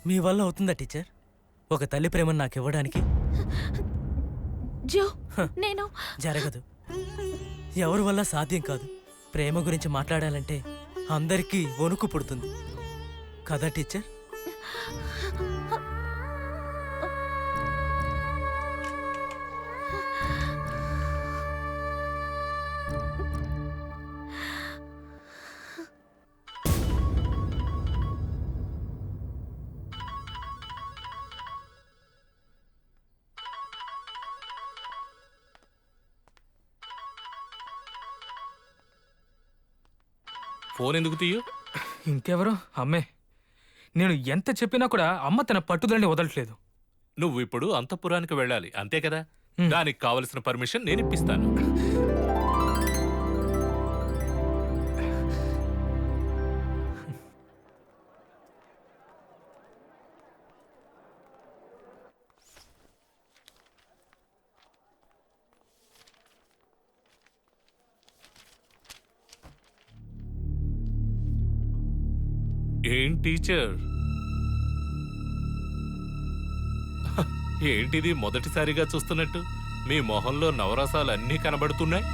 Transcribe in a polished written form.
మీ వల్ల అవుతుందా టీచర్? ఒక తల్లి ప్రేమను నాకు ఇవ్వడానికి? జో, నేను జరగదు. ఎవరి వల్ల సాధ్యం కాదు. ప్రేమ గురించి మాట్లాడాలంటే అందరికీ వణుకు పుడుతుంది కదా టీచర్? ఫోన్ ఎందుకు తీయు? ఇంకెవరు? అమ్మే. నేను ఎంత చెప్పినా కూడా అమ్మ తన పట్టుదలని వదలట్లేదు. నువ్వు ఇప్పుడు అంతఃపురానికి వెళ్ళాలి అంతే కదా? దానికి కావలసిన పర్మిషన్ నేను ఇప్పిస్తాను. ఏం టీచర్, ఏంటిది మొదటిసారిగా చూస్తున్నట్టు? మీ మొహంలో నవరసాలు అన్నీ కనబడుతున్నాయి.